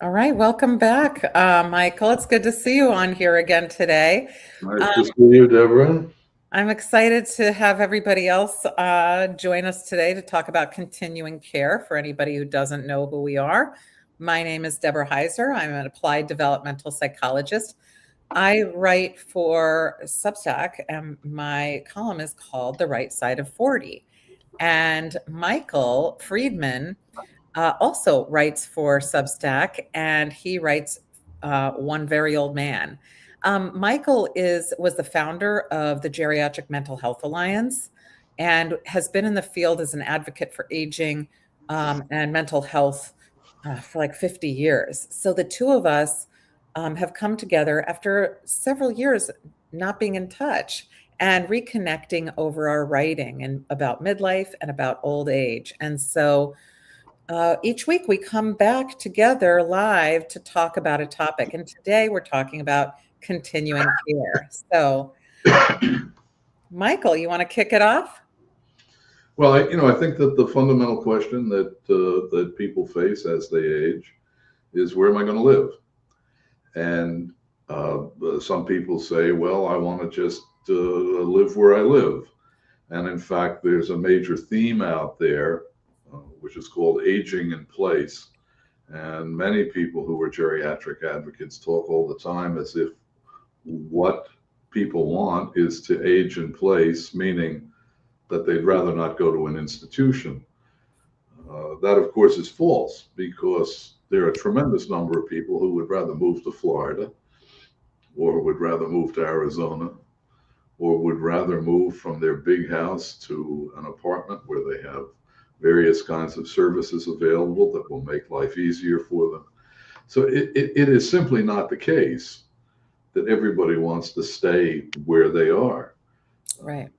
All right, welcome back, Michael. It's good to see you on here again today. Nice to see you, Deborah. I'm excited to have everybody else join us today to talk about continuing care for anybody who doesn't know who we are. My name is Deborah Heiser. I'm an applied developmental psychologist. I write for Substack, and my column is called The Right Side of 40. And Michael Friedman also writes for Substack, and he writes One Very Old Man. Michael was the founder of the Geriatric Mental Health Alliance and has been in the field as an advocate for aging and mental health for like 50 years. So the two of us have come together after several years not being in touch and reconnecting over our writing and about midlife and about old age. And so each week we come back together live to talk about a topic. And today we're talking about continuing care. So, Michael, you want to kick it off? Well, I think that the fundamental question that people face as they age is, where am I going to live? And some people say, well, I want to just live where I live. And in fact, there's a major theme out there, which is called aging in place. And many people who are geriatric advocates talk all the time as if what people want is to age in place, meaning that they'd rather not go to an institution. That, of course, is false, because there are a tremendous number of people who would rather move to Florida, or would rather move to Arizona, or would rather move from their big house to an apartment where they have various kinds of services available that will make life easier for them. So it is simply not the case that everybody wants to stay where they are. Right.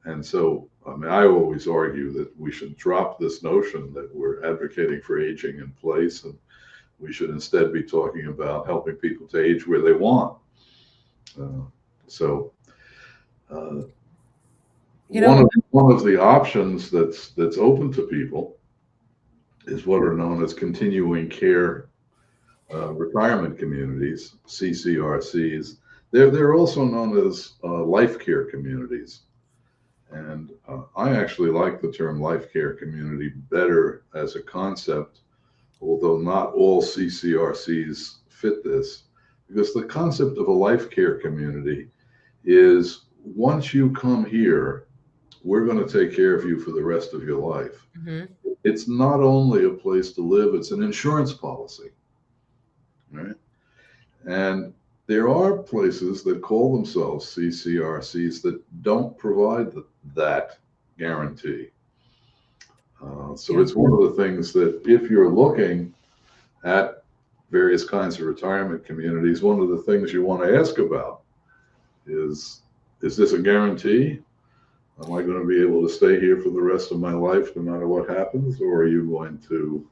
And so, I mean, I always argue that we should drop this notion that we're advocating for aging in place, and we should instead be talking about helping people to age where they want. Uh, so, You know, one of the options that's open to people is what are known as continuing care retirement communities, CCRCs. They're also known as life care communities. And I actually like the term life care community better as a concept, although not all CCRCs fit this, because the concept of a life care community is, once you come here, we're going to take care of you for the rest of your life. mhm. It's not only a place to live, it's an insurance policy, right? And there are places that call themselves CCRCs that don't provide that guarantee. So Yeah. it's one of the things that, if you're looking at various kinds of retirement communities, one of the things you want to ask about is this a guarantee? Am I going to be able to stay here for the rest of my life no matter what happens? Or are you going to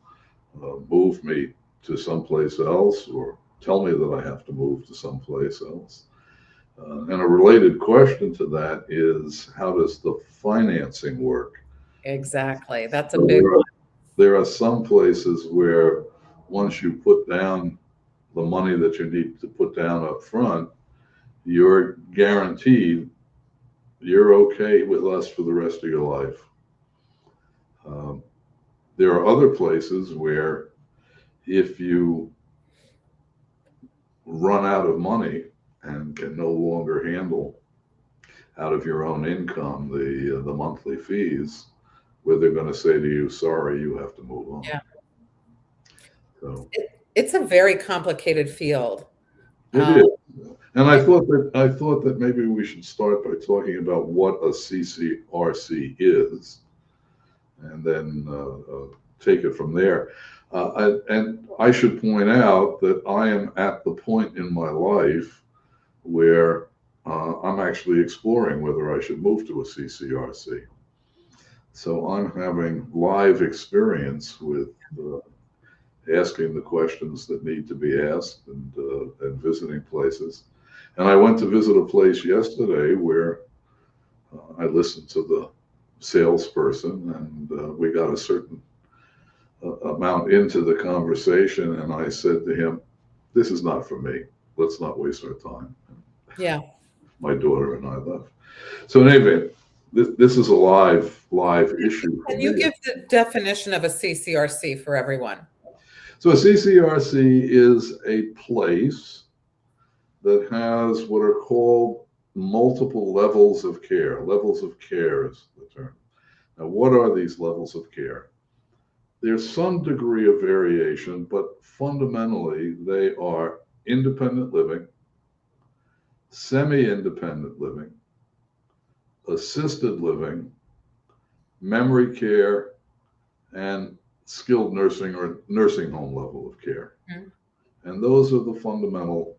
move me to someplace else, or tell me that I have to move to someplace else? And a related question to that is, how does the financing work? Exactly. That's a So big one. there are some places where, once you put down the money that you need to put down up front, you're guaranteed you're okay with us for the rest of your life. Um, there are other places where, if you run out of money and can no longer handle out of your own income the monthly fees, where they're going to say to you, sorry, you have to move on. Yeah. So It's a very complicated field. it Um, is. And it- I thought that maybe we should start by talking about what a CCRC is, and then take it from there. And I should point out that I am at the point in my life where I'm actually exploring whether I should move to a CCRC. So I'm having live experience with asking the questions that need to be asked, and visiting places. And I went to visit a place yesterday where I listened to the salesperson, and we got a certain amount into the conversation, and I said to him, "This is not for me. Let's not waste our time." Yeah. My daughter and I left. So in any event, this is a live issue for Can you me. give the definition of a CCRC for everyone? So a CCRC is a place that has what are called multiple levels of care. Levels of care is the term. Now, what are these levels of care? There's some degree of variation, but fundamentally they are independent living, semi-independent living, assisted living, memory care, and skilled nursing or nursing home level of care. Mhm. And those are the fundamental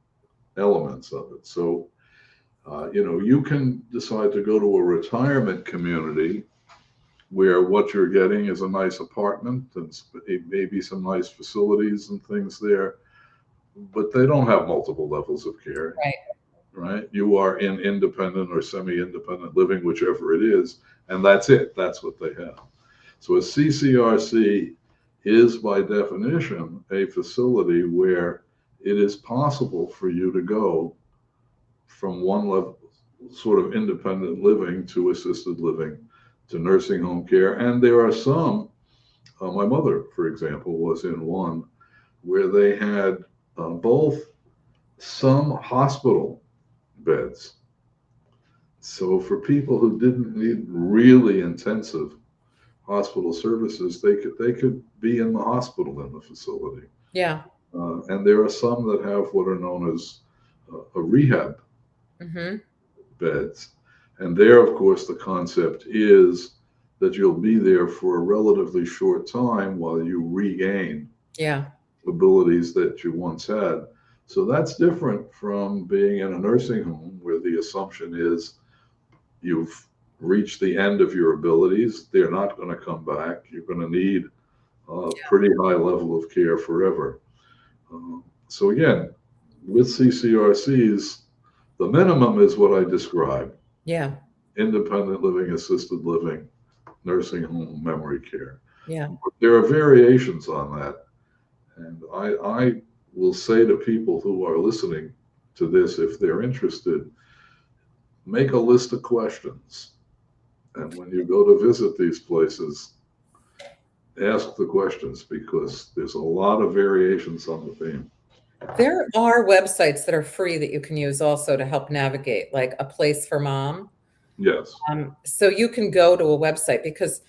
elements of it. So, you can decide to go to a retirement community where what you're getting is a nice apartment and maybe some nice facilities and things there, but they don't have multiple levels of care. Right. Right? You are in independent or semi-independent living, whichever it is, and that's it. That's what they have. So a CCRC is by definition a facility where it is possible for you to go from one level, sort of independent living to assisted living to nursing home care. And there are some, my mother, for example, was in one where they had both some hospital beds. So for people who didn't need really intensive hospital services, they could be in the hospital in the facility. Yeah. And there are some that have what are known as a rehab Mm-hmm. beds. And there, of course, the concept is that you'll be there for a relatively short time while you regain Yeah. abilities that you once had. So that's different from being in a nursing home where the assumption is you've reached the end of your abilities. They're not going to come back. You're going to need a pretty high level of care forever. So again, with CCRCs, the minimum is what I described: Yeah. independent living, assisted living, nursing home, memory care. Yeah. There are variations on that. And I will say to people who are listening to this, if they're interested, make a list of questions. And when you go to visit these places, ask the questions because there's a lot of variations on the theme. There are websites that are free that you can use also to help navigate, like A Place for Mom. Yes. So you can go to a website because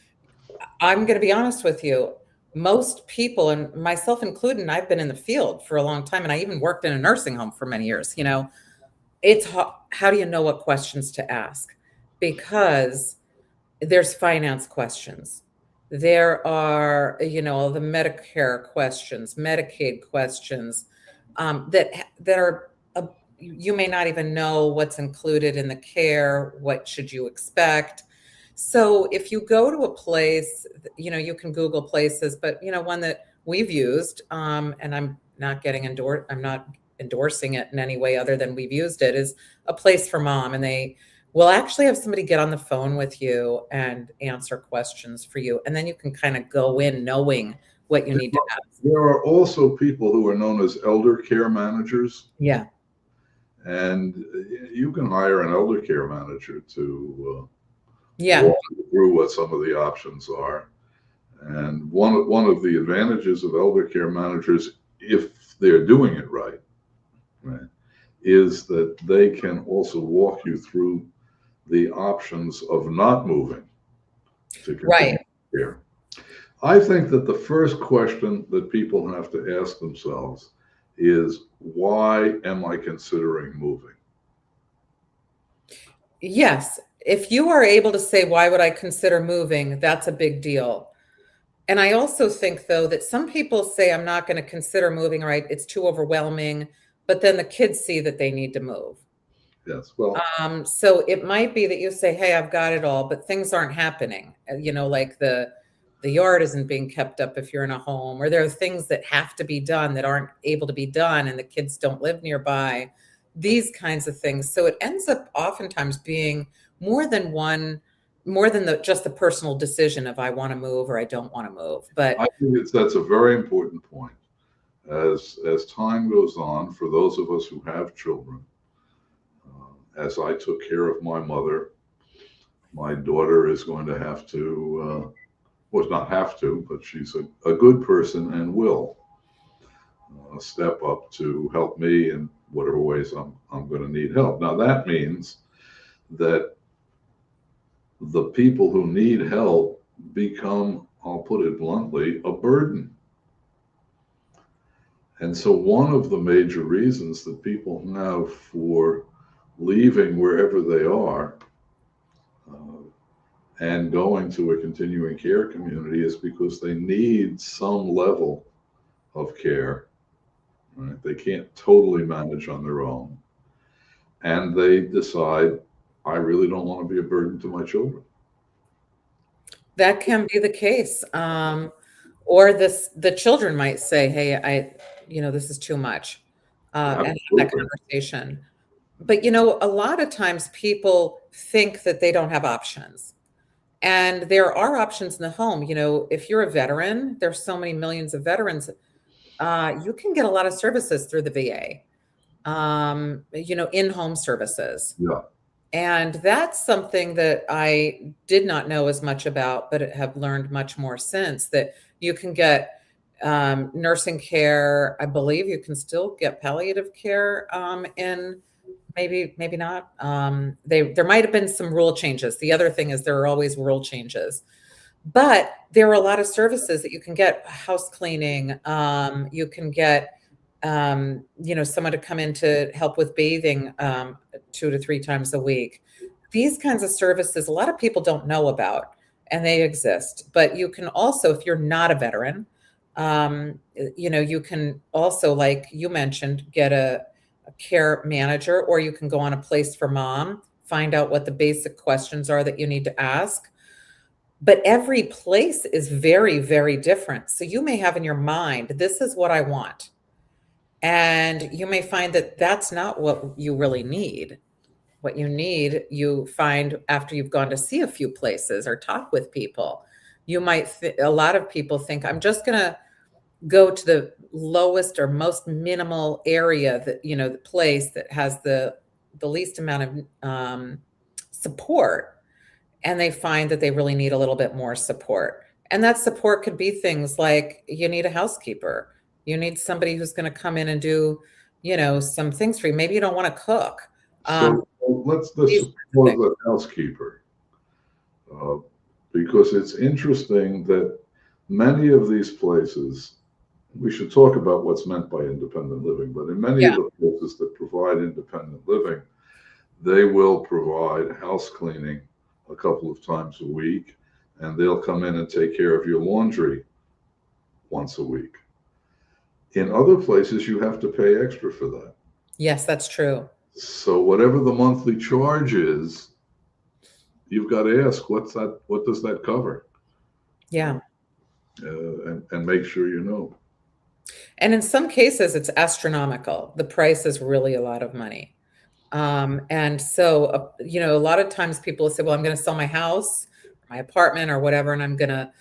I'm going to be honest with you. Most people, and myself included, I've been in the field for a long time, and I even worked in a nursing home for many years. It's how do you know what questions to ask? Because there's finance questions. There are, the Medicare questions, Medicaid questions, that are, you may not even know what's included in the care. What should you expect? So if you go to a place, you can Google places, but one that we've used, and I'm not endorsing it in any way other than we've used it, is A Place for Mom, and they will actually have somebody get on the phone with you and answer questions for you, and then you can kind of go in knowing what you need to ask. There are also people who are known as elder care managers. Yeah. And you can hire an elder care manager to Yeah. walk you through what some of the options are. And one of the advantages of elder care managers, if they're doing it right, is that they can also walk you through the options of not moving to continue care. I think that the first question that people have to ask themselves is, why am I considering moving? Yes. If you are able to say, why would I consider moving? That's a big deal. And I also think, though, that some people say, I'm not going to consider moving, right? It's too overwhelming. But then the kids see that they need to move. Yes. Well, so it might be that you say, hey, I've got it all, but things aren't happening. Like the yard isn't being kept up if you're in a home, or there are things that have to be done that aren't able to be done, and the kids don't live nearby, these kinds of things. So it ends up oftentimes being more than one more than just the personal decision of I want to move or I don't want to move. But I think that's a very important point. As time goes on, for those of us who have children, as I took care of my mother, my daughter is going to have to, well, not have to, but she's a good person and will step up to help me in whatever ways I'm going to need help. Now, that means that the people who need help become, I'll put it bluntly, a burden. And so one of the major reasons that people have for leaving wherever they are and going to a continuing care community is because they need some level of care. Right? They can't totally manage on their own. And they decide, I really don't want to be a burden to my children. that can be the case. Or the children might say, hey, this is too much, and have that conversation. But, a lot of times people think that they don't have options. And there are options in the home. If you're a veteran, there's so many millions of veterans. You can get a lot of services through the VA, in-home services. Yeah. And that's something that I did not know as much about, but have learned much more since, that you can get nursing care. I believe you can still get palliative care in maybe not. There might have been some rule changes. The other thing is there are always rule changes. But there are a lot of services that you can get: house cleaning. You can get, someone to come in to help with bathing 2 to 3 times a week. These kinds of services, a lot of people don't know about, and they exist. But you can also, if you're not a veteran, you can also, like you mentioned, get a care manager, or you can go on a Place for Mom, find out what the basic questions are that you need to ask. But every place is very, very different. So you may have in your mind, this is what I want. And you may find that that's not what you really need. What you need, you find after you've gone to see a few places or talk with people. You might, a lot of people think, I'm just going to go to the lowest or most minimal area, that, the place that has the least amount of support. And they find that they really need a little bit more support. And that support could be things like, you need a housekeeper. You need somebody who's going to come in and do, some things for you. Maybe you don't want to cook. So let's suppose a housekeeper, because it's interesting that many of these places, we should talk about what's meant by independent living, but in many of the places that provide independent living, they will provide house cleaning a couple of times a week, and they'll come in and take care of your laundry once a week. In other places, you have to pay extra for that. Yes, that's true. So whatever the monthly charge is, you've got to ask, what does that cover? Yeah. And make sure you know. And in some cases, it's astronomical. The price is really a lot of money. And so, a lot of times people say, well, I'm going to sell my house, my apartment or whatever, and I'm going to,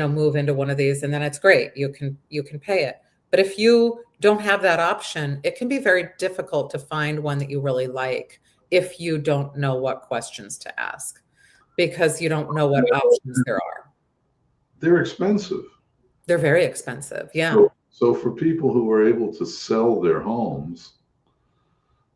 move into one of these. And then it's great. You can pay it. But if you don't have that option, it can be very difficult to find one that you really like if you don't know what questions to ask, because you don't know what options there are. They're expensive. They're very expensive. Yeah. So for people who are able to sell their homes,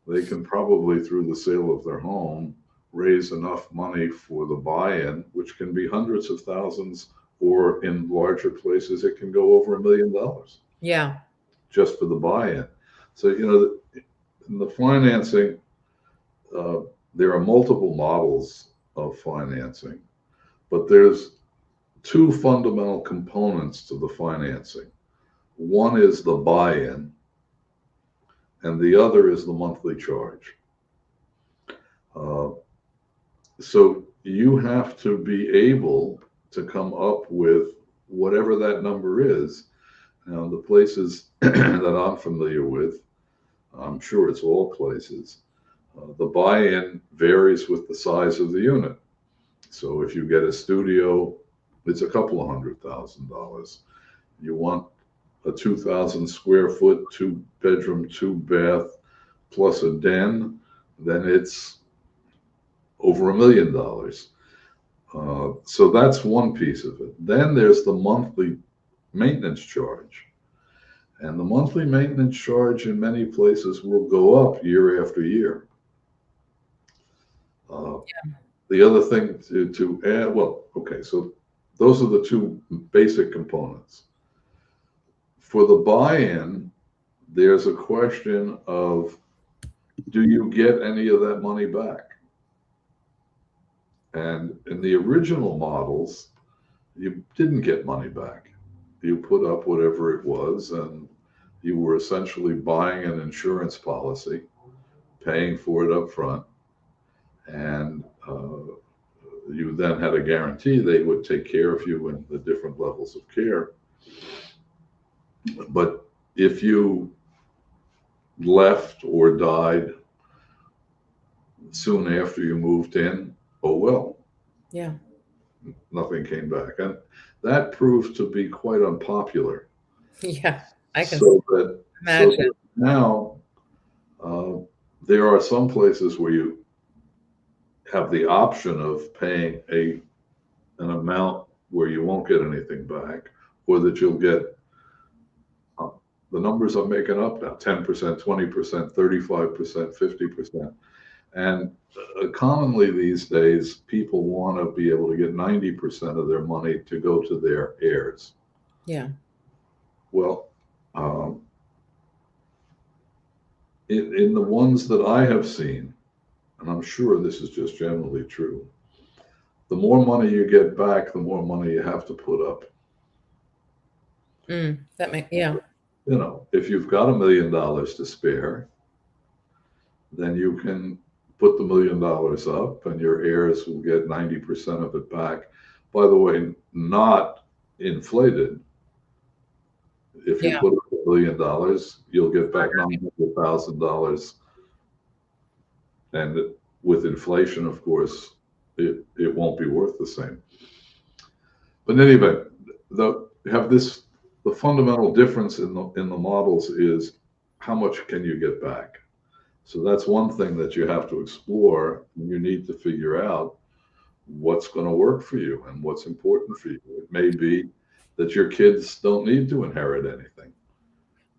they can probably, through the sale of their home, raise enough money for the buy-in, which can be hundreds of thousands, or in larger places, it can go over $1 million. Yeah. Just for the buy-in. So, in the financing, there are multiple models of financing, but there's 2 fundamental components to the financing. One is the buy-in, and the other is the monthly charge. So you have to be able to come up with whatever that number is. Now, the places that I'm familiar with, I'm sure it's all places, the buy-in varies with the size of the unit. So if you get a studio, it's a couple of $100,000. You want a 2,000 square foot, 2 bedroom, 2 bath, plus a den, then it's over $1 million. So that's one piece of it. Then there's the monthly maintenance charge. And the monthly maintenance charge in many places will go up year after year. Uh, the other thing to add, well, okay, so those are the two basic components. For the buy-in, there's a question of, do you get any of that money back? And in the original models, you didn't get money back. You put up whatever it was, and you were essentially buying an insurance policy, paying for it up front, and you then had a guarantee they would take care of you in the different levels of care. But if you left or died soon after you moved in, oh well. Yeah. Nothing came back. And that proved to be quite unpopular. Yeah. I can So that imagine. now there are some places where you have the option of paying an amount where you won't get anything back, or that you'll get the numbers I'm making up now, 10%, 20%, 35%, 50%. And commonly these days, people want to be able to get 90% of their money to go to their heirs. Yeah. Well, in the ones that I have seen, and I'm sure this is just generally true, the more money you get back, the more money you have to put up. That makes, yeah. You know, if you've got $1 million to spare, then you can put the $1 million up and your heirs will get 90% of it back. By the way, not inflated. If you Yeah. put up $1 million, you'll get back $900,000. And with inflation, of course, it won't be worth the same. But in any event, the fundamental difference in the models is how much can you get back? So that's one thing that you have to explore. You need to figure out what's going to work for you and what's important for you. It may be that your kids don't need to inherit anything.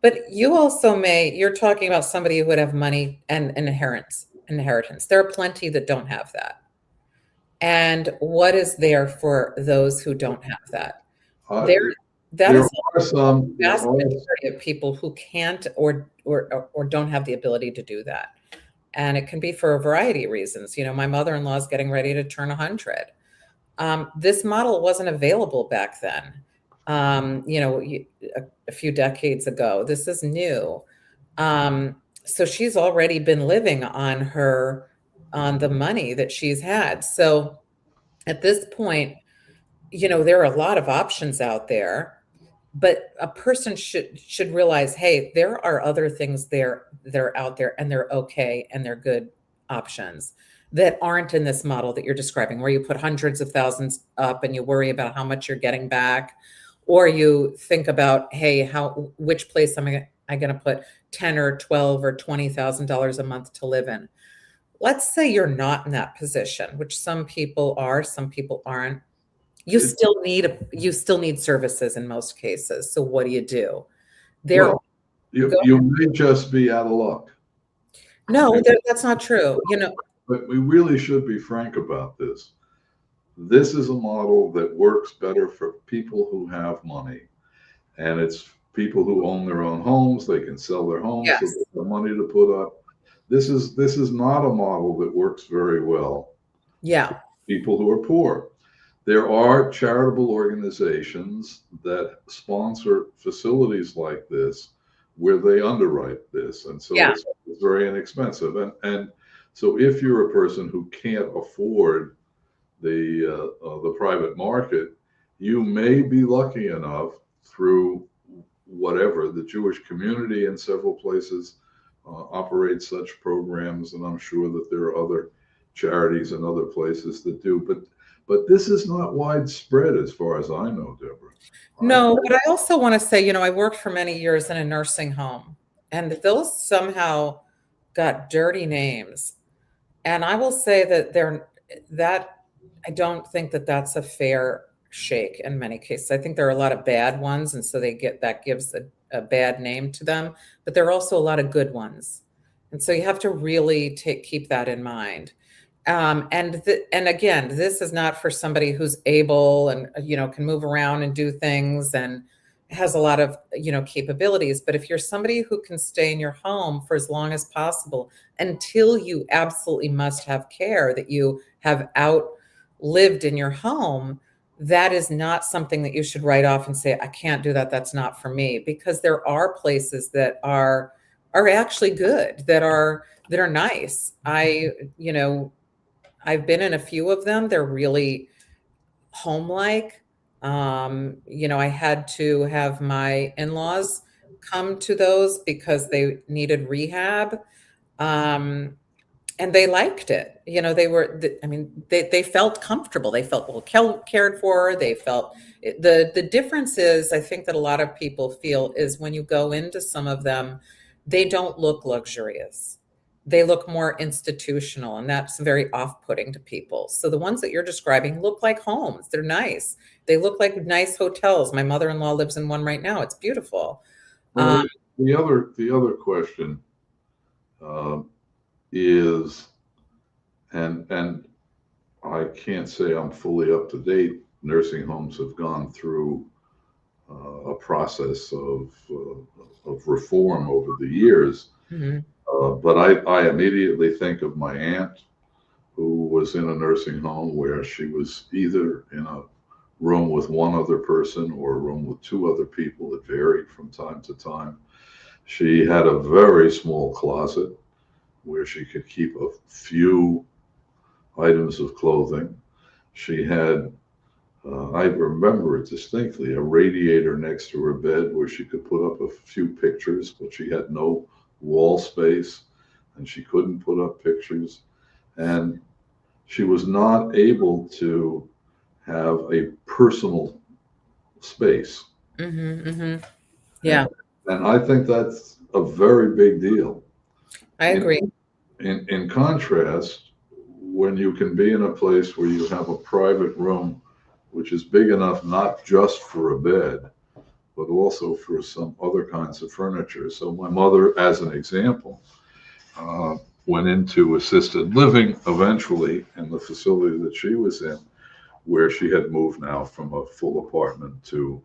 But you also you're talking about somebody who would have money and inheritance. There are plenty that don't have that. And what is there for those who don't have that? That There is are some. the vast majority of people who can't or don't have the ability to do that. And it can be for a variety of reasons. You know, my mother-in-law is getting ready to turn 100. This model wasn't available back then. You know, a few decades ago. This is new. So she's already been living on the money that she's had. So at this point, you know, there are a lot of options out there, but a person should realize, hey, there are other things that are out there and they're okay and they're good options that aren't in this model that you're describing, where you put hundreds of thousands up and you worry about how much you're getting back, or you think about, hey, which place am I going to put 10 or 12 or $20,000 a month to live in? Let's say you're not in that position, which some people are, some people aren't. You still need services in most cases. So what do you do? Well, you may just be out of luck. No, that's not true. You know, but we really should be frank about this. This is a model that works better for people who have money, and it's people who own their own homes. They can sell their homes, yes. So they have money to put up. This is not a model that works very well. Yeah. For people who are poor. There are charitable organizations that sponsor facilities like this where they underwrite this, and so it's very inexpensive. And so if you're a person who can't afford the private market, you may be lucky enough through whatever the Jewish community in several places operates such programs, and I'm sure that there are other charities in other places that do. But But this is not widespread as far as I know, Deborah. No, but I also want to say, I worked for many years in a nursing home, and those somehow got dirty names. And I will say that I don't think that that's a fair shake in many cases. I think there are a lot of bad ones, and so that gives a bad name to them. But there are also a lot of good ones, and so you have to really keep that in mind. And again, this is not for somebody who's able and can move around and do things and has a lot of capabilities. But if you're somebody who can stay in your home for as long as possible until you absolutely must have care that you have outlived in your home, that is not something that you should write off and say, I can't do that. That's not for me, because there are places that are actually good, that are nice. I've been in a few of them. They're really home-like. I had to have my in-laws come to those because they needed rehab. Um, and they liked it. They felt comfortable. They felt cared for. They felt the difference is, I think that a lot of people feel is when you go into some of them, they don't look luxurious. They look more institutional, and that's very off-putting to people. So the ones that you're describing look like homes. They're nice. They look like nice hotels. My mother-in-law lives in one right now. It's beautiful. Well, the other question is, and I can't say I'm fully up to date. Nursing homes have gone through a process of reform over the years. Mhm. But I immediately think of my aunt, who was in a nursing home where she was either in a room with one other person or a room with two other people. It varied from time to time. She had a very small closet where she could keep a few items of clothing. She had, I remember it distinctly, a radiator next to her bed where she could put up a few pictures, but she had no wall space and she couldn't put up pictures. And she was not able to have a personal space. Mm-hmm, mm-hmm. And, Yeah, and I think that's a very big deal. I In, agree. in contrast, when you can be in a place where you have a private room, which is big enough not just for a bed, but also for some other kinds of furniture. So my mother, as an example, uh, went into assisted living eventually in the facility that she was in, where she had moved now from a full apartment to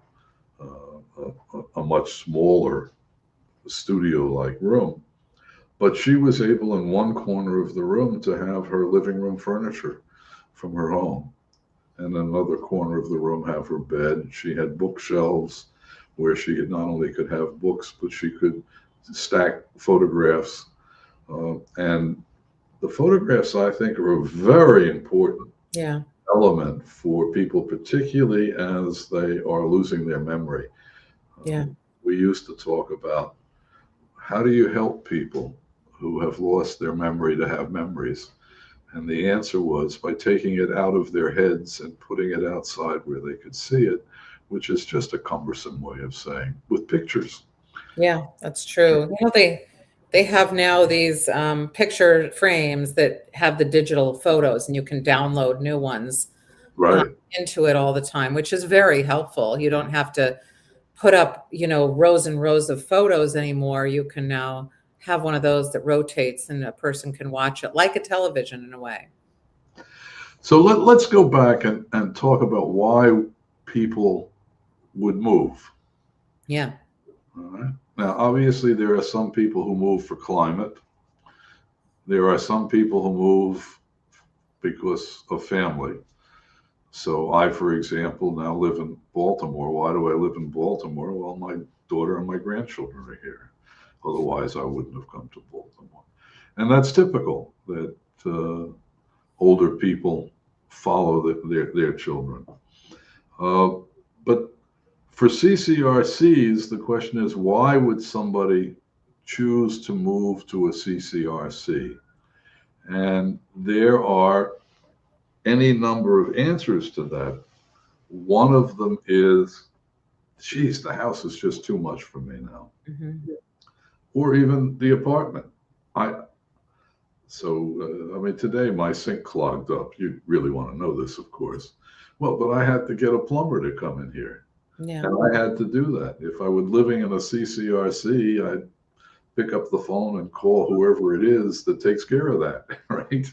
a much smaller studio-like room. But she was able in one corner of the room to have her living room furniture from her home, and in another corner of the room have her bed. She had bookshelves where she not only could have books, but she could stack photographs. And the photographs, I think, are a very important Yeah. element for people, particularly as they are losing their memory. Yeah. We used to talk about how do you help people who have lost their memory to have memories? And the answer was by taking it out of their heads and putting it outside where they could see it, which is just a cumbersome way of saying with pictures. Yeah, that's true. They have now these picture frames that have the digital photos, and you can download new ones um, Right. into it all the time, which is very helpful. You don't have to put up, rows and rows of photos anymore. You can now have one of those that rotates, and a person can watch it like a television in a way. So let's go back and talk about why people would move. Yeah. All right. Now, obviously, there are some people who move for climate. There are some people who move because of family. So I, for example, now live in Baltimore. Why do I live in Baltimore? Well, my daughter and my grandchildren are here. Otherwise, I wouldn't have come to Baltimore. And that's typical that older people follow their children. Uh, but for CCRCs, the question is, why would somebody choose to move to a CCRC? And there are any number of answers to that. One of them is, geez, the house is just too much for me now. Or even the apartment. I I mean, today my sink clogged up. You really want to know this, of course. Well, but I had to get a plumber to come in here. Yeah. And I had to do that. If I were living in a CCRC, I'd pick up the phone and call whoever it is that takes care of that, right?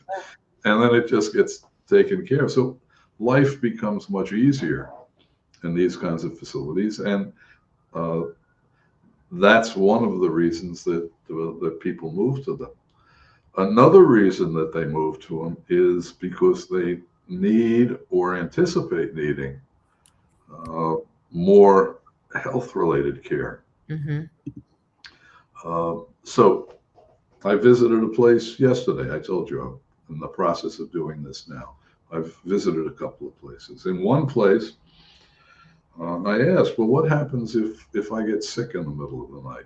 And then it just gets taken care of. So life becomes much easier in these kinds of facilities. And uh, that's one of the reasons that people move to them. Another reason that they move to them is because they need or anticipate needing uh, more health related care. So I visited a place yesterday. I told you I'm in the process of doing this now. I've visited a couple of places. In one place, I asked, well, what happens if I get sick in the middle of the night?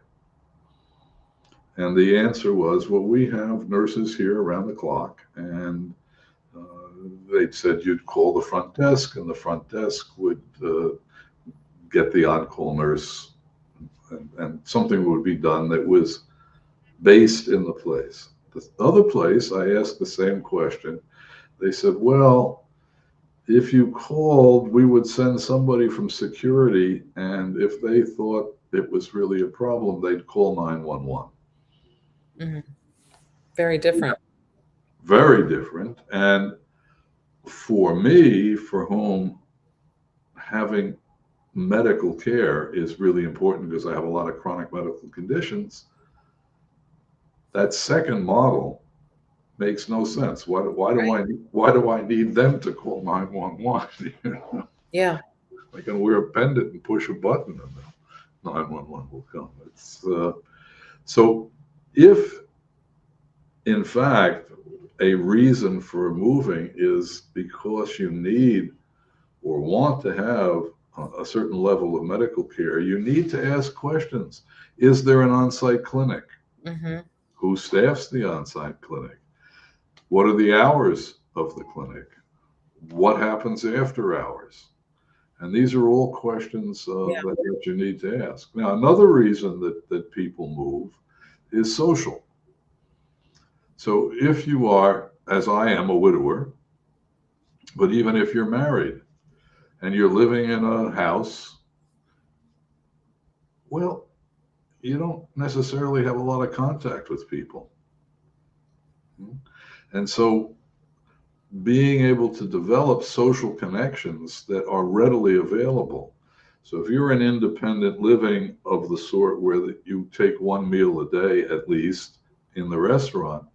And the answer was, well, we have nurses here around the clock, and they said you'd call the front desk, and the front desk would get the on-call nurse, and something would be done that was based in the place. The other place, I asked the same question. They said, well, if you called, we would send somebody from security, and if they thought it was really a problem, they'd call 911. Very different. Very different. And for me, for whom having medical care is really important because I have a lot of chronic medical conditions, that second model makes no sense. Why do I need them to call 911? You know? Yeah. I can wear a pendant and push a button, and 911 will come. It's so if in fact a reason for moving is because you need or want to have a certain level of medical care, you need to ask questions. Is there an on-site clinic? Who staffs the on-site clinic? What are the hours of the clinic? What happens after hours? And these are all questions that you need to ask. Now, another reason that people move is social. So if you are, as I am, a widower, but even if you're married and you're living in a house, well, you don't necessarily have a lot of contact with people. And so being able to develop social connections that are readily available. So if you're an independent living of the sort where you take one meal a day at least in the restaurant,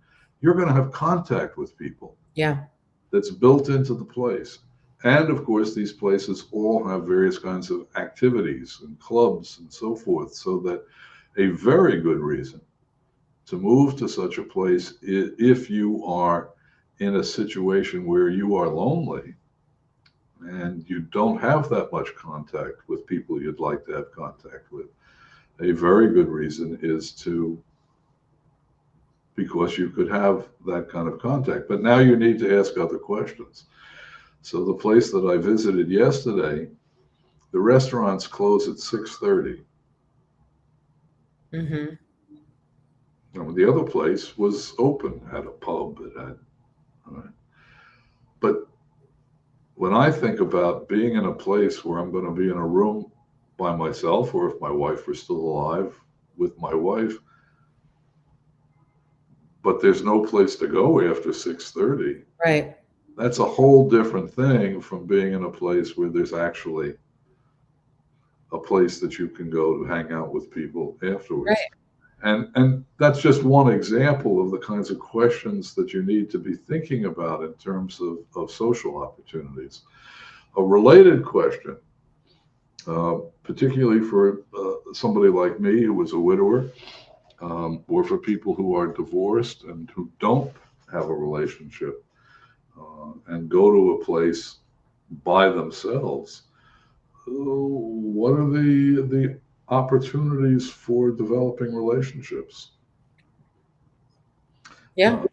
you're going to have contact with people. Yeah. That's built into the place. And of course, these places all have various kinds of activities and clubs and so forth, so that a very good reason to move to such a place if you are in a situation where you are lonely and you don't have that much contact with people you'd like to have contact with. A very good reason is because you could have that kind of contact. But now you need to ask other questions. So the place that I visited yesterday, the restaurants close at 6:30. The other place was open, had a pub, it had. But when I think about being in a place where I'm going to be in a room by myself, or if my wife were still alive, with my wife, but there's no place to go after 6:30. Right. That's a whole different thing from being in a place where there's actually a place that you can go to hang out with people afterwards. Right. And that's just one example of the kinds of questions that you need to be thinking about in terms of social opportunities. A related question, particularly for somebody like me who was a widower, or for people who are divorced and who don't have a relationship and go to a place by themselves, what are the opportunities for developing relationships? Yeah.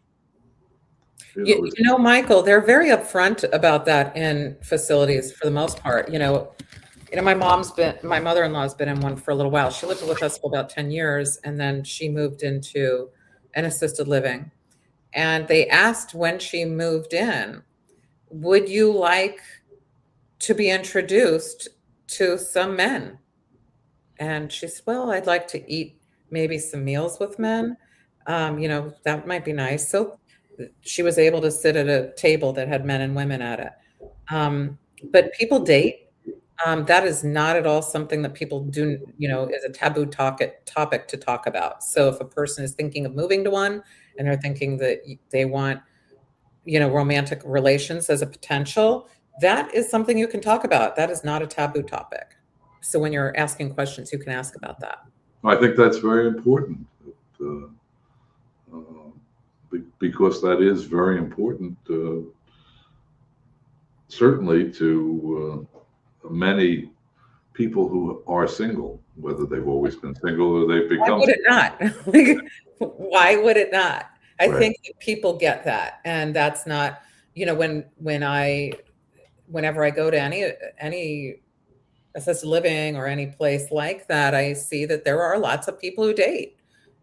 Michael, they're very upfront about that in facilities for the most part. My mother-in-law's been in one for a little while. She lived with us for about 10 years, and then she moved into an assisted living. And they asked when she moved in, would you like to be introduced to some men? And she said, well, I'd like to eat maybe some meals with men. That might be nice. So she was able to sit at a table that had men and women at it. But people date. That is not at all something that people do, is a taboo topic to talk about. So if a person is thinking of moving to one and they're thinking that they want, romantic relations as a potential, that is something you can talk about. That is not a taboo topic. So when you're asking questions, you can ask about that. I think that's very important. Because that is very important, certainly to many people who are single, whether they've always been single or they've become. Why would it not? Why would it not? I Right. think that people get that, and that's not, whenever I go to any assisted living or any place like that, I see that there are lots of people who date,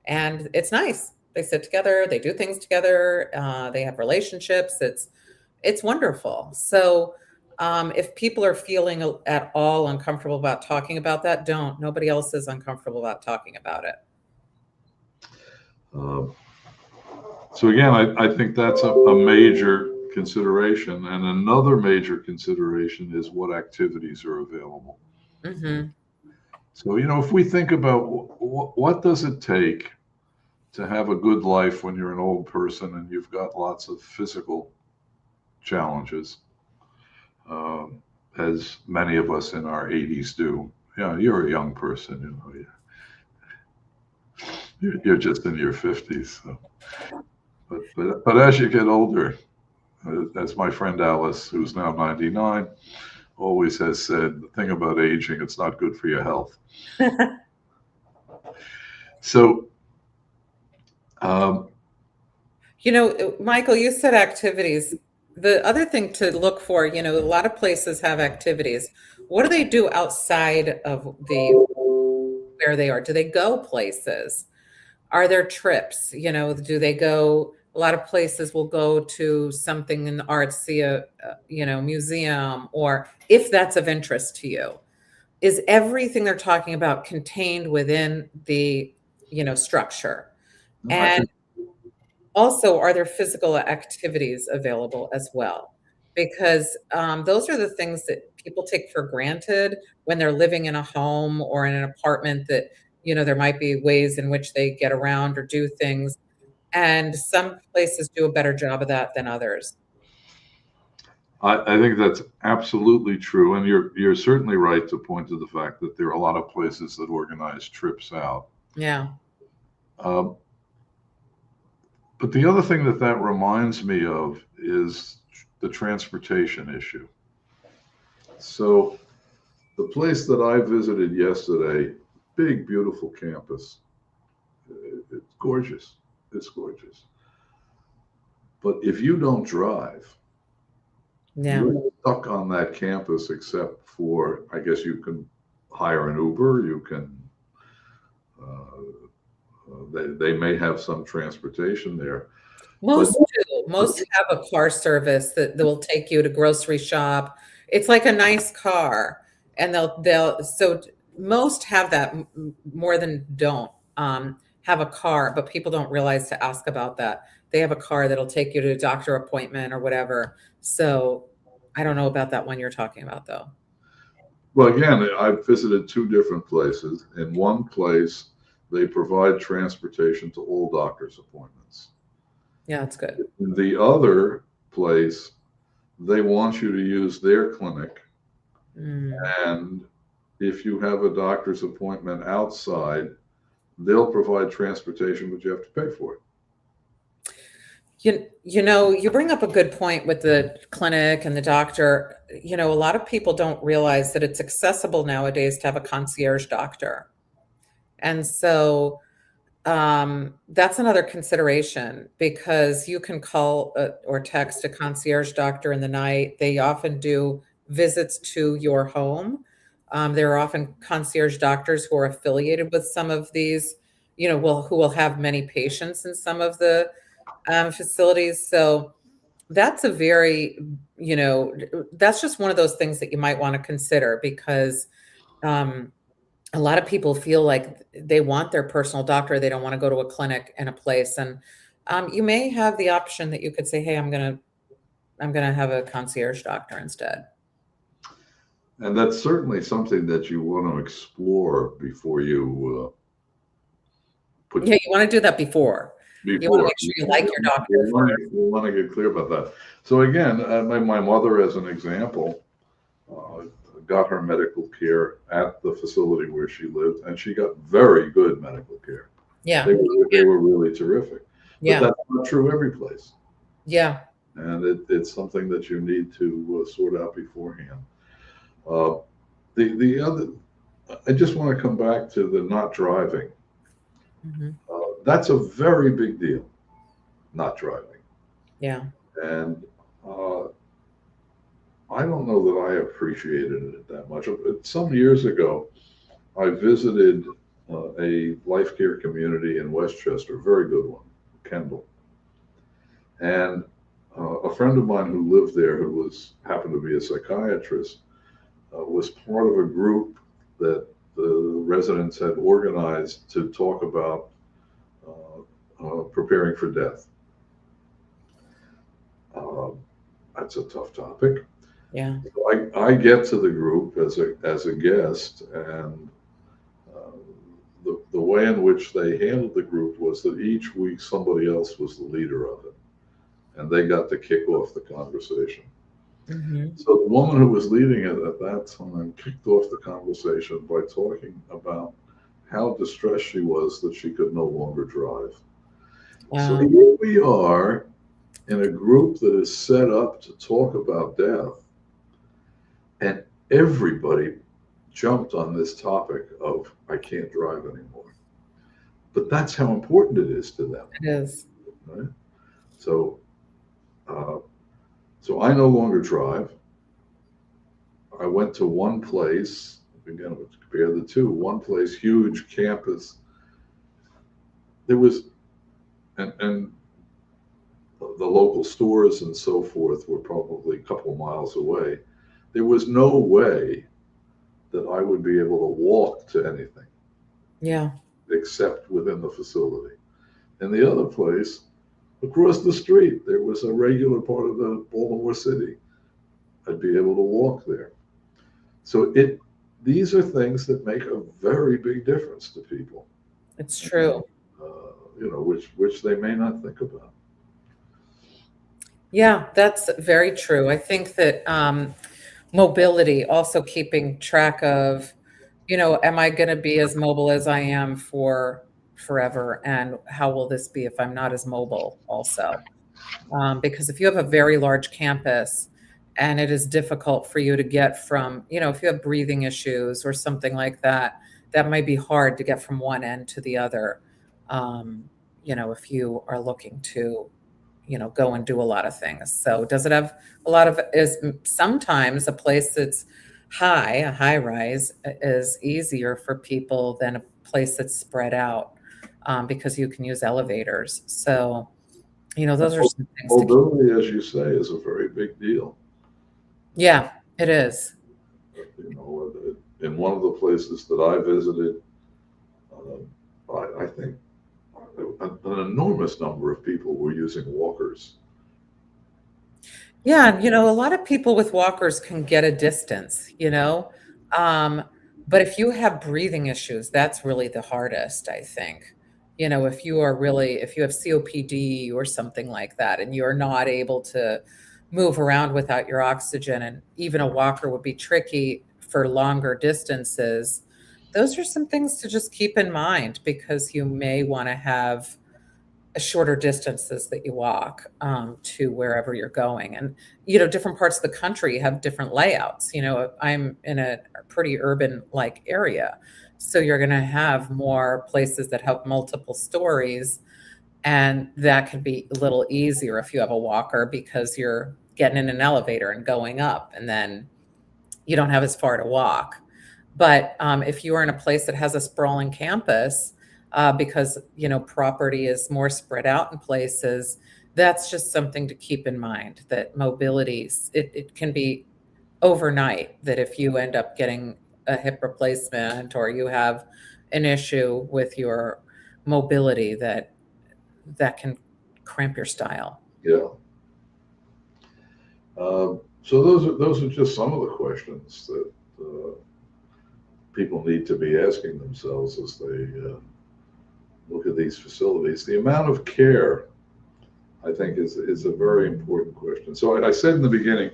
and it's nice. They sit together, they do things together, they have relationships. It's wonderful. So if people are feeling at all uncomfortable about talking about that, don't. Nobody else is uncomfortable about talking about it. So again, I think that's a major consideration. And another major consideration is what activities are available. Mm-hmm. So, if we think about what does it take to have a good life when you're an old person and you've got lots of physical challenges, as many of us in our 80s do. You're a young person, you're just in your 50s. So. But as you get older, as my friend Alice, who's now 99, always has said, the thing about aging, it's not good for your health. So, Michael, you said activities. The other thing to look for, a lot of places have activities. What do they do outside of where they are? Do they go places? Are there trips? Do they go? A lot of places will go to something in the arts, see a museum, or if that's of interest to you. Is everything they're talking about contained within the, structure? And also, are there physical activities available as well? Because those are the things that people take for granted when they're living in a home or in an apartment, that, there might be ways in which they get around or do things. And some places do a better job of that than others. I think that's absolutely true. And you're certainly right to point to the fact that there are a lot of places that organize trips out. Yeah. But the other thing that reminds me of is the transportation issue. So the place that I visited yesterday, big, beautiful campus. It's gorgeous. It's gorgeous. But if you don't drive, you're stuck on that campus, except for, I guess you can hire an Uber. You can, they may have some transportation there. Most do. Most have a car service that will take you to grocery shop. It's like a nice car, and so most have that, more than don't have a car, but people don't realize to ask about that. They have a car that'll take you to a doctor appointment or whatever. So I don't know about that one you're talking about, though. Well, again, I've visited two different places. In one place, they provide transportation to all doctor's appointments. Yeah, that's good. In the other place, they want you to use their clinic. And if you have a doctor's appointment outside, they'll provide transportation, but you have to pay for it. You bring up a good point with the clinic and the doctor. A lot of people don't realize that it's accessible nowadays to have a concierge doctor. And so That's another consideration because you can call or text a concierge doctor in the night. They often do visits to your home. There are often concierge doctors who are affiliated with some of these, who will have many patients in some of the facilities. So that's a very, that's just one of those things that you might want to consider because um, a lot of people feel like they want their personal doctor. They don't want to go to a clinic in a place. And you may have the option that you could say, hey, I'm gonna have a concierge doctor instead. And that's certainly something that you want to explore before you put Yeah, you want to do that before. You want to before. make sure you like your doctor first. We want to get clear about that. So again, my mother, as an example, uh, got her medical care at the facility where she lived, and she got very good medical care. Yeah. They were really terrific. But Yeah. that's not true every place. Yeah. And it's something that you need to sort out beforehand. Uh, the other, I just want to come back to the not driving. Mhm. That's a very big deal, not driving. Yeah. And uh, I don't know that I appreciated it that much. Some years ago, I visited a life care community in Westchester, very good one, Kendall. And a friend of mine who lived there, who happened to be a psychiatrist, was part of a group that the residents had organized to talk about preparing for death. Um, that's a tough topic. Yeah. So I get to the group as a guest, and the way in which they handled the group was that each week somebody else was the leader of it, and they got to kick off the conversation. Hmm. So the woman who was leading it at that time kicked off the conversation by talking about how distressed she was that she could no longer drive. So Wow. here we are in a group that is set up to talk about death, and everybody jumped on this topic of I can't drive anymore. But that's how important it is to them, It is. right? So, uh, so I no longer drive. I went to one place. Again, let's compare the two. One place, huge campus. There was, and the local stores and so forth were probably a couple of miles away. There was no way that I would be able to walk to anything Yeah. except within the facility. And the other place, across the street, there was a regular part of the Baltimore City. I'd be able to walk there. So these are things that make a very big difference to people. It's true. Which they may not think about. Yeah, that's very true. I think that mobility, also keeping track of, am I going to be as mobile as I am for forever? And how will this be if I'm not as mobile also? Because if you have a very large campus and it is difficult for you to get from, if you have breathing issues or something like that, that might be hard to get from one end to the other. If you are looking to, go and do a lot of things. So does it have a lot of, is sometimes a place that's a high rise is easier for people than a place that's spread out because you can use elevators. So, those are some things to keep. Mobility, as you say, is a very big deal. Yeah, it is. In one of the places that I visited, I think an enormous number of people were using walkers. Yeah, a lot of people with walkers can get a distance. Um, but if you have breathing issues, that's really the hardest, I think. If you have COPD or something like that, and you're not able to move around without your oxygen, and even a walker would be tricky for longer distances, those are some things to just keep in mind because you may want to have shorter distances that you walk to wherever you're going. And, different parts of the country have different layouts. I'm in a pretty urban like area. So you're going to have more places that have multiple stories, and that can be a little easier if you have a walker because you're getting in an elevator and going up, and then you don't have as far to walk. But if you are in a place that has a sprawling campus, because property is more spread out in places, that's just something to keep in mind. That mobility, it can be overnight. That if you end up getting a hip replacement or you have an issue with your mobility, that can cramp your style. Yeah. So those are just some of the questions that people need to be asking themselves as they look at these facilities. The amount of care, I think, is a very important question. So I said in the beginning,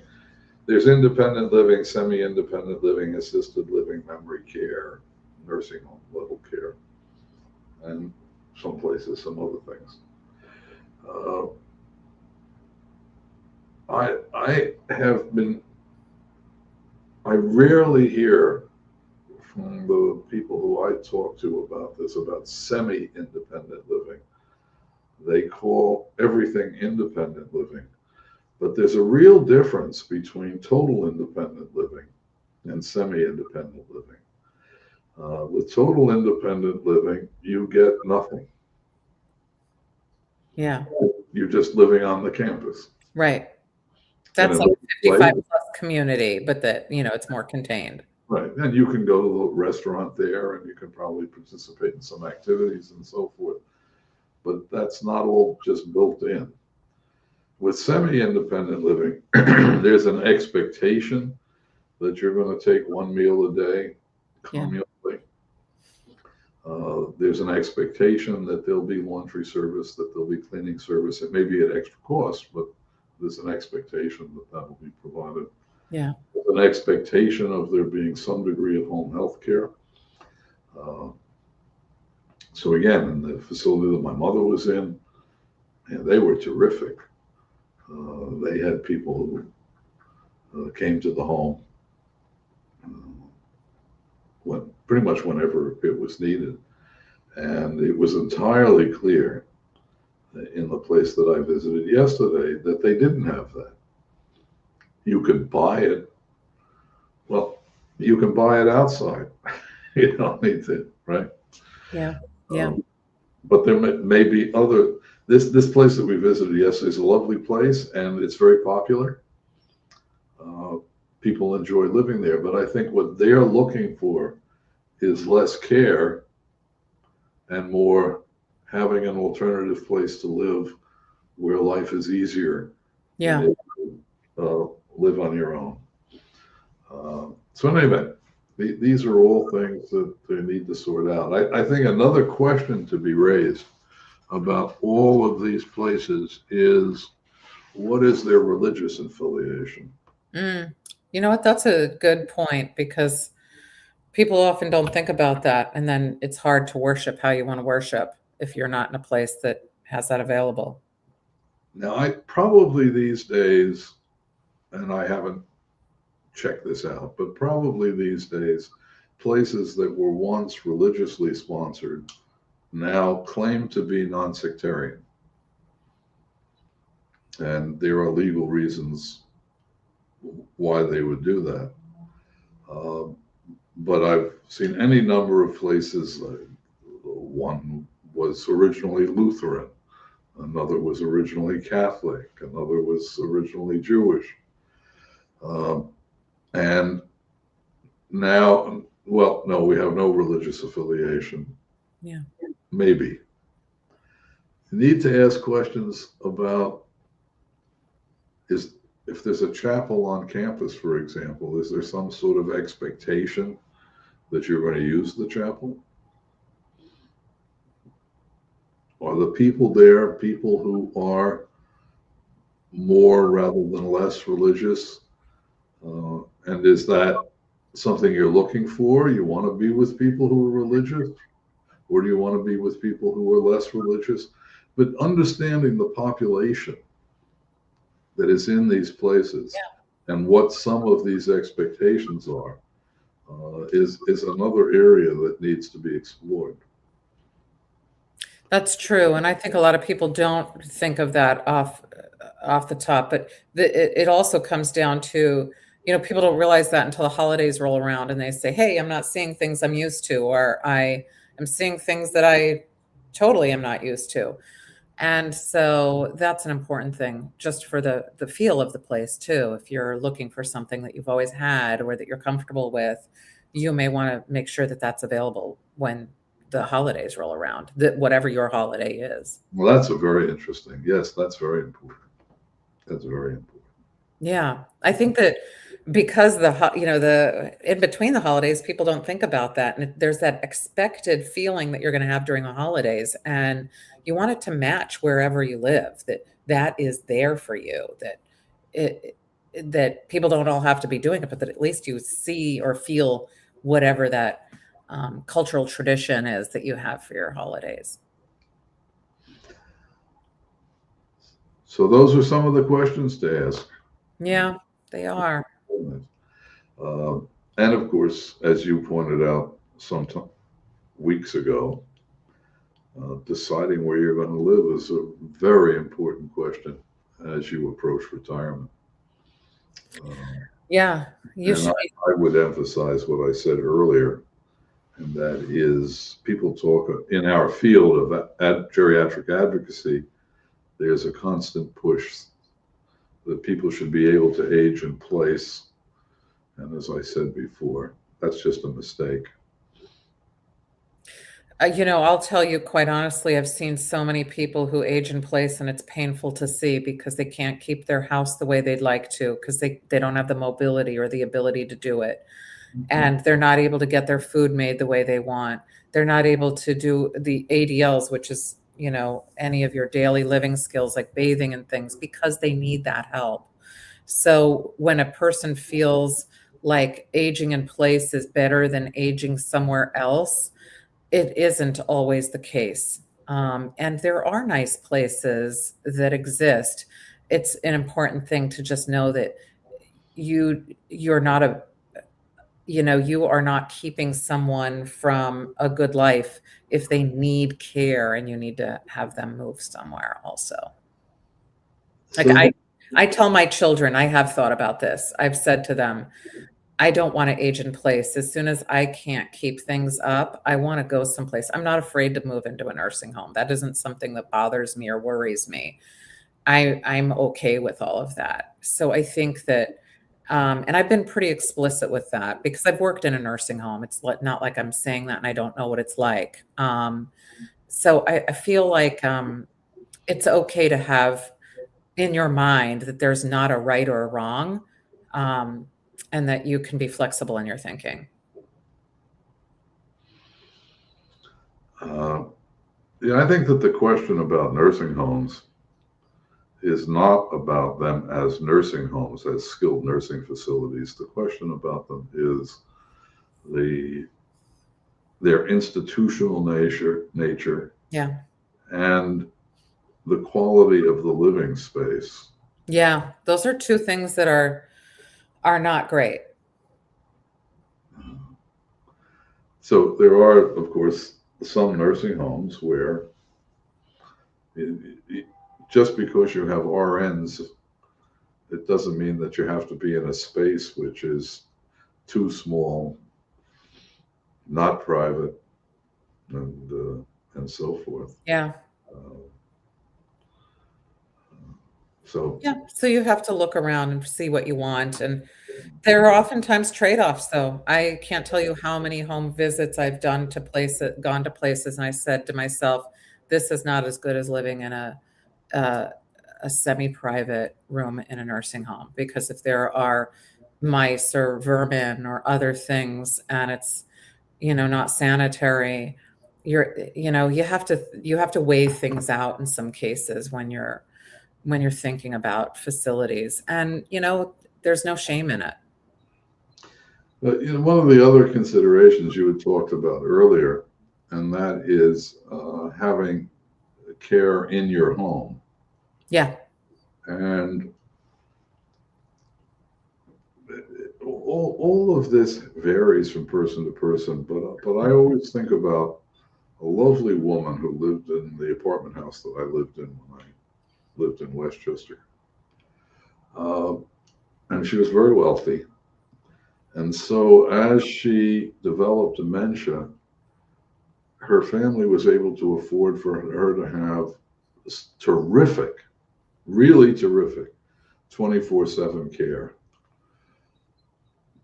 there's independent living, semi-independent living, assisted living, memory care, nursing home level care, and some places, some other things. I rarely hear from the people who I talk to about this, about semi-independent living. They call everything independent living. But there's a real difference between total independent living and semi-independent living. With total independent living, you get nothing. Yeah. You're just living on the campus. Right. That's like a 55 plus community, but that, it's more contained. Right. And you can go to the restaurant there and you can probably participate in some activities and so forth. But that's not all just built in. With semi-independent living, there's an expectation that you're going to take one meal a day communally. There's an expectation that there'll be laundry service, that there'll be cleaning service. It may be at extra cost, but there's an expectation that that will be provided. Yeah. There's an expectation of there being some degree of home health care. So again, in the facility that my mother was in, and they were terrific. They had people who came to the home pretty much whenever it was needed. And it was entirely clear in the place that I visited yesterday that they didn't have that. You could buy it. Well, you can buy it outside. You don't need to, right? Yeah. Yeah. But there may be other. This place that we visited yesterday is a lovely place, and it's very popular. People enjoy living there, but I think what they're looking for is less care and more having an alternative place to live where life is easier. Yeah. Live on your own. So anyway, these are all things that they need to sort out. I think another question to be raised about all of these places is, what is their religious affiliation? You know what? That's a good point, because people often don't think about that. And then it's hard to worship how you want to worship if you're not in a place that has that available. Now, I probably these days, and I haven't checked this out, but probably these days, places that were once religiously sponsored now claim to be non-sectarian. And there are legal reasons why they would do that. But I've seen any number of places. One was originally Lutheran, another was originally Catholic, another was originally Jewish. And now, well, no, we have no religious affiliation. Yeah. Maybe. You need to ask questions about, if there's a chapel on campus, for example, is there some sort of expectation that you're going to use the chapel? Are the people there people who are more rather than less religious? And is that something you're looking for? You want to be with people who are religious? Or do you want to be with people who are less religious? But understanding the population that is in these places, and what some of these expectations are, is another area that needs to be explored. That's true, and I think a lot of people don't think of that off the top, but it also comes down to, people don't realize that until the holidays roll around and they say, "Hey, I'm not seeing things I'm used to," or "I am seeing things that I totally am not used to." And so that's an important thing just for the feel of the place too. If you're looking for something that you've always had or that you're comfortable with, you may want to make sure that that's available when the holidays roll around, that whatever your holiday is. Well, that's a very interesting. Yes, that's very important. That's very important. Yeah, I think that because the in between the holidays, people don't think about that, and there's that expected feeling that you're going to have during the holidays, and you want it to match wherever you live. That is there for you. It that people don't all have to be doing it, but that at least you see or feel whatever that cultural tradition is that you have for your holidays. So those are some of the questions to ask. Yeah, they are. Uh, and of course, as you pointed out some weeks ago, deciding where you're going to live is a very important question as you approach retirement. Yeah, you And should be. I would emphasize what I said earlier, and that is people talk in our field of geriatric advocacy, there's a constant push that people should be able to age in place. And as I said before, that's just a mistake. I'll tell you quite honestly, I've seen so many people who age in place and it's painful to see because they can't keep their house the way they'd like to because they don't have the mobility or the ability to do it. And they're not able to get their food made the way they want. They're not able to do the ADLs, which is, any of your daily living skills like bathing and things because they need that help. So when a person feels like aging in place is better than aging somewhere else, it isn't always the case. And there are nice places that exist. It's an important thing to just know that you're not you are not keeping someone from a good life if they need care and you need to have them move somewhere also. Like So, I tell my children, I have thought about this. I've said to them, I don't want to age in place. As soon as I can't keep things up, I want to go someplace. I'm not afraid to move into a nursing home. That isn't something that bothers me or worries me. I'm okay with all of that. So I think that, and I've been pretty explicit with that because I've worked in a nursing home. It's not like I'm saying that and I don't know what it's like. So I feel like it's okay to have in your mind that there's not a right or a wrong, and that you can be flexible in your thinking. I think that the question about nursing homes is not about them as nursing homes, as skilled nursing facilities. The question about them is their institutional nature, Yeah. and the quality of the living space. Yeah. Those are two things that are not great. So there are, of course, some nursing homes where just because you have RNs, it doesn't mean that you have to be in a space which is too small, not private, and so forth. Yeah. So Yeah. So you have to look around and see what you want. And there are oftentimes trade-offs though. I can't tell you how many home visits I've gone to places and I said to myself, this is not as good as living in a semi-private room in a nursing home, because if there are mice or vermin or other things and it's, not sanitary, you have to weigh things out in some cases when you're thinking about facilities, and there's no shame in it. but one of the other considerations you had talked about earlier, and that is having care in your home. Yeah. And all of this varies from person to person, but I always think about a lovely woman who lived in the apartment house that I lived in when I lived in Westchester. Uh, and she was very wealthy. And so as she developed dementia, her family was able to afford for her to have terrific, really terrific 24/7 care.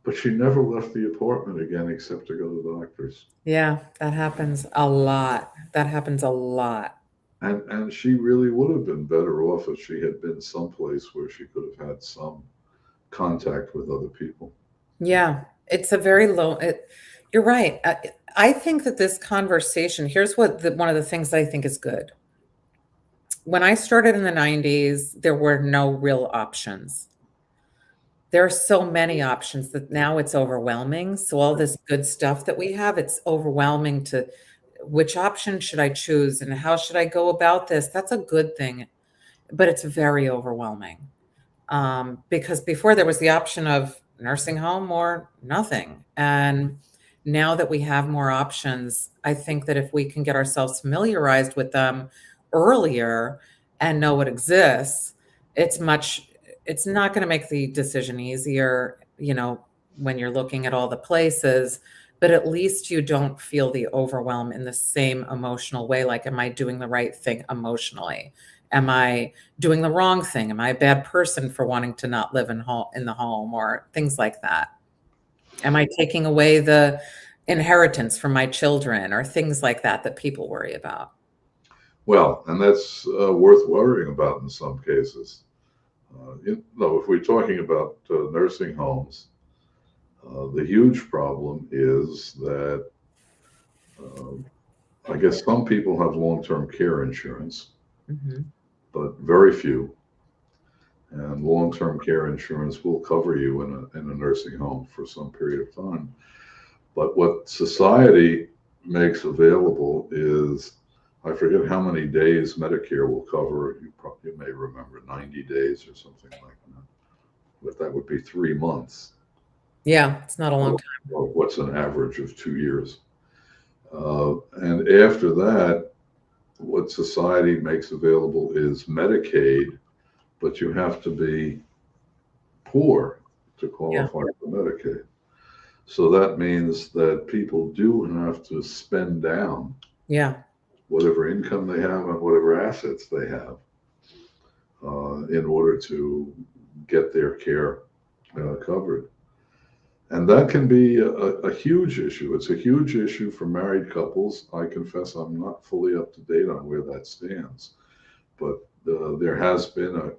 But she never left the apartment again except to go to the doctors. Yeah, that happens a lot. That happens a lot. And she really would have been better off if she had been someplace where she could have had some contact with other people. Yeah, it's a very you're right. I think that this conversation, here's one of the things that I think is good. When I started in the 90s, there were no real options. There are so many options that now it's overwhelming. So all this good stuff that we have, it's overwhelming to which option should I choose and how should I go about this? That's a good thing, but it's very overwhelming. Because before there was the option of nursing home or nothing. And now that we have more options, I think that if we can get ourselves familiarized with them earlier and know what exists, it's much, it's not going to make the decision easier, when you're looking at all the places, but at least you don't feel the overwhelm in the same emotional way. Like, am I doing the right thing emotionally? Am I doing the wrong thing? Am I a bad person for wanting to not live in the home or things like that? Am I taking away the inheritance from my children or things like that that people worry about? Well, and that's worth worrying about in some cases. If we're talking about nursing homes, the huge problem is that I guess some people have long-term care insurance, but very few. And long-term care insurance will cover you in a nursing home for some period of time. But what society makes available is, I forget how many days Medicare will cover. You may remember 90 days or something like that. But that would be 3 months. Yeah, it's not a long time. Well, what's an average of 2 years? And after that, what society makes available is Medicaid, but you have to be poor to qualify for Medicaid. So that means that people do have to spend down whatever income they have and whatever assets they have in order to get their care covered. And that can be a huge issue. It's a huge issue for married couples. I confess I'm not fully up to date on where that stands, but there has been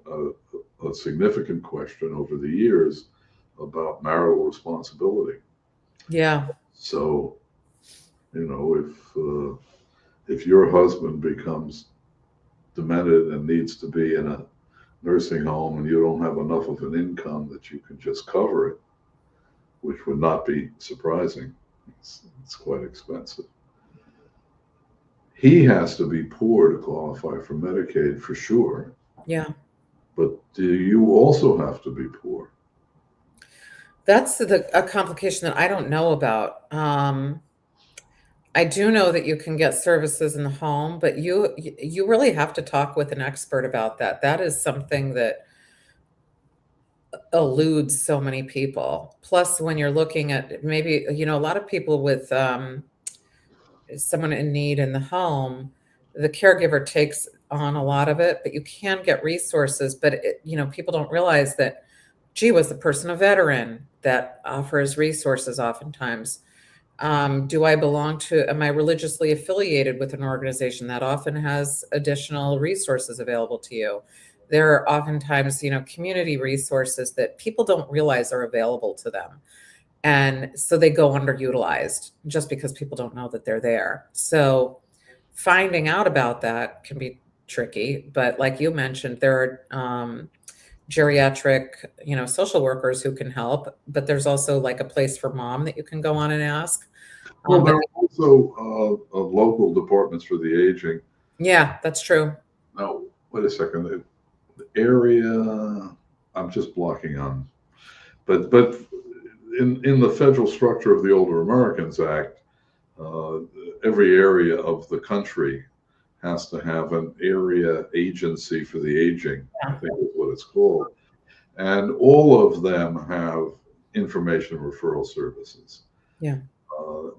a significant question over the years about marital responsibility. Yeah. So, if your husband becomes demented and needs to be in a nursing home and you don't have enough of an income that you can just cover it, which would not be surprising, it's quite expensive. He has to be poor to qualify for Medicaid for sure. Yeah. But do you also have to be poor? That's a complication that I don't know about. I do know that you can get services in the home, but you really have to talk with an expert about that. That is something that eludes so many people. Plus, when you're looking at maybe, a lot of people with someone in need in the home, the caregiver takes on a lot of it, but you can get resources. But people don't realize that, gee, was the person a veteran? That offers resources oftentimes. Am I religiously affiliated with an organization that often has additional resources available to you? There are oftentimes, community resources that people don't realize are available to them. And so they go underutilized just because people don't know that they're there. So finding out about that can be tricky. But like you mentioned, there are geriatric, social workers who can help, but there's also like a place for mom that you can go on and ask. Well, there are also local departments for the aging. Yeah, that's true. Now, wait a second. The area, I'm just blocking on, but in the federal structure of the Older Americans Act, every area of the country has to have an area agency for the aging, I think is what it's called. And all of them have information referral services. Yeah.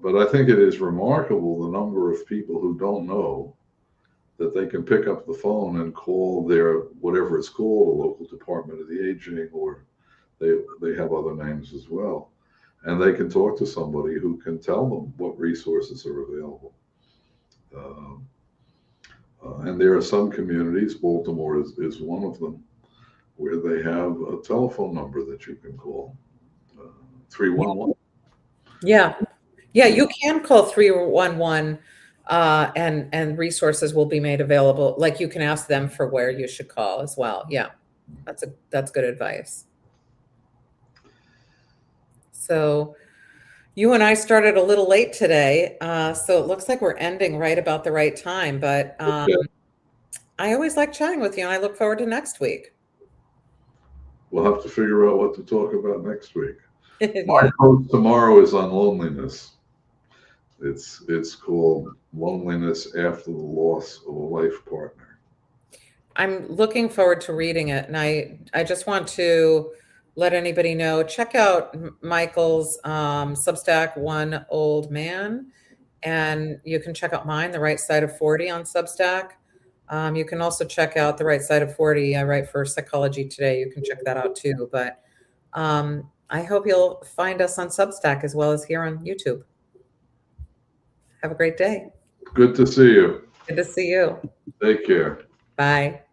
But I think it is remarkable the number of people who don't know that they can pick up the phone and call their, whatever it's called, a local department of the aging, or they have other names as well. And they can talk to somebody who can tell them what resources are available. And there are some communities, Baltimore is one of them, where they have a telephone number that you can call, 311. Yeah. Yeah, you can call 311 and resources will be made available. Like you can ask them for where you should call as well. Yeah. That's good advice. So you and I started a little late today. So it looks like we're ending right about the right time, but Okay. I always like chatting with you and I look forward to next week. We'll have to figure out what to talk about next week. Yeah. My post tomorrow is on loneliness. It's called Loneliness After the Loss of a Life Partner. I'm looking forward to reading it. And I just want to let anybody know, check out Michael's Substack, One Old Man. And you can check out mine, The Right Side of 40 on Substack. You can also check out The Right Side of 40. I write for Psychology Today. You can check that out too. But I hope you'll find us on Substack as well as here on YouTube. Have a great day. Good to see you. Good to see you. Take care. Bye.